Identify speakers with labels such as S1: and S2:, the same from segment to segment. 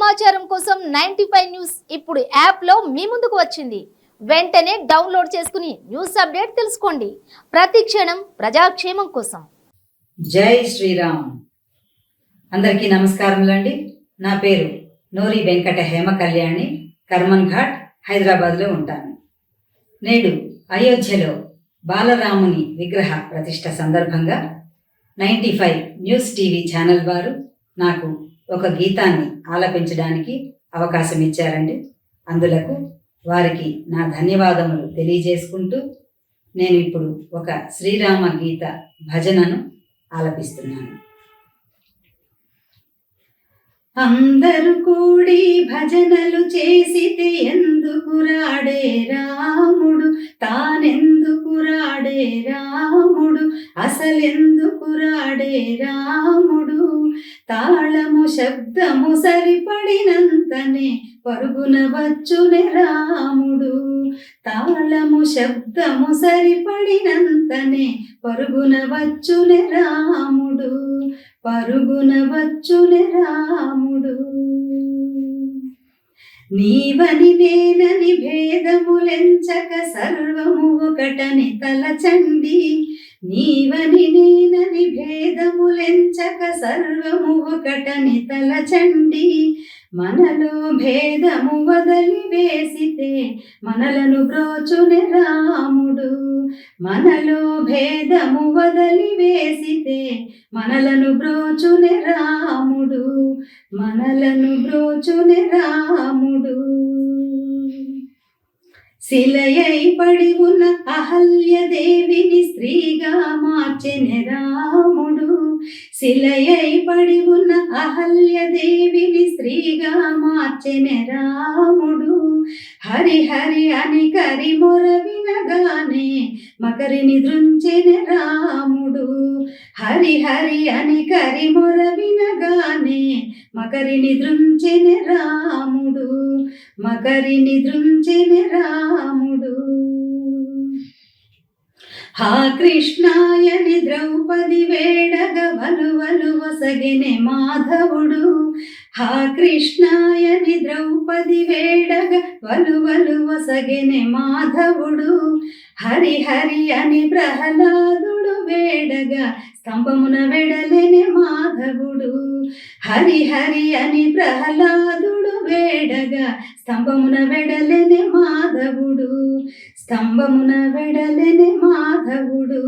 S1: సమాచారం కోసం 95 న్యూస్ ఇప్పుడు యాప్లో మీ ముందుకు వచ్చింది. వెంటనే డౌన్లోడ్ చేసుకుని న్యూస్ అప్డేట్ తెలుసుకోండి. ప్రతి క్షణం ప్రజాక్షేమం కోసం.
S2: జై శ్రీరామ్. అందరికీ నమస్కారములండి. నా పేరు నోరి వెంకట హేమ కళ్యాణి. కర్మన్ ఘాట్, హైదరాబాద్లో ఉంటాను. నేడు అయోధ్యలో బాలరాముని విగ్రహ ప్రతిష్ఠ సందర్భంగా 95 న్యూస్ టీవీ ఛానల్ వారు నాకు ఒక గీతాన్ని ఆలపించడానికి అవకాశం ఇచ్చారండి. అందులకు వారికి నా ధన్యవాదములు తెలియజేసుకుంటూ నేను ఇప్పుడు ఒక శ్రీరామ గీత భజనను ఆలపిస్తున్నాను. అందరూ కూడి భజనలు చేసితే ఎందుకు రాడే రాముడు, తానెందుకు రాడే రాముడు, అసలెందుకు రాడే రాముడు. తాళము శబ్దము సరిపడినంతనే పరుగున వచ్చునే రాముడు. తాళము శబ్దము సరిపడినంతనే పరుగున వచ్చునే రాముడు, పరుగున వచ్చునే రాముడు. నీవని నేనని భేదములెంచక సర్వము ఒకటని తలచండి. నీవని నేనని భేదములెంచక సర్వము ఒకటని తలచండి. మనలో భేదము వదలి వేసితే మనలను బ్రోచునే రాముడు. మనలో భేదము వదలి వేసితే మనలను బ్రోచునే రాముడు, మనలను బ్రోచునే రాముడు. శిలయై పడి ఉన్న అహల్యదేవిని స్త్రీగా మార్చెనే రాముడు. శిలయై పడి ఉన్న అహల్యదేవిని స్త్రీగా మార్చెనే రాముడు. హరి హరి అని కరి మొర వినగానే మకరిని దృంచెనే రాముడు. హరి హరి అని కరి మొర వినగానే మకరిని దృంచెనే రాముడు, మకరిని దృంచెనే రాముడు. హా కృష్ణాయని ద్రౌపది వేడగ వలువలు వసగెనే మాధవుడు. హా కృష్ణాయని ద్రౌపది వేడగ వలువలు వసగెనే మాధవుడు. హరి హరి అని ప్రహ్లాదుడు వేడగా స్తంభమున వెడలెనే మాధవుడు. హరి హరి అని ప్రహ్లాదుడు వేడగా స్తంభమున వెడలెనే మాధవుడు, స్తంభమున వెడలెనే మాధవుడు.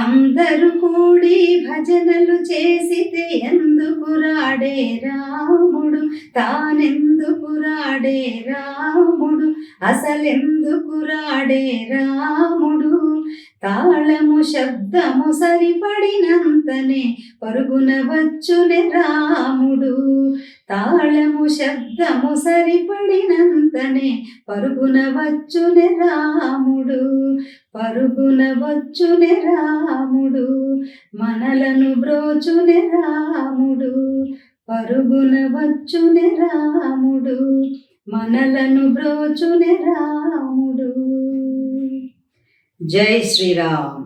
S2: అందరూ కూడి భజనలు చేసితే ఎందుకు రాడే రాముడు, తానెందుకు రాడే రాముడు, అసలెందుకు రాడే రాముడు. తాళము శబ్దము సరిపడినంతనే పరుగున వచ్చునే రాముడు. తాళము శబ్దము సరిపడినంతనే పరుగున వచ్చునే రాముడు, పరుగున వచ్చునే రాముడు. మనలను బ్రోచునే రాముడు, పరుగున వచ్చునే రాముడు, మనలను బ్రోచునే రాముడు. జై శ్రీరామ్.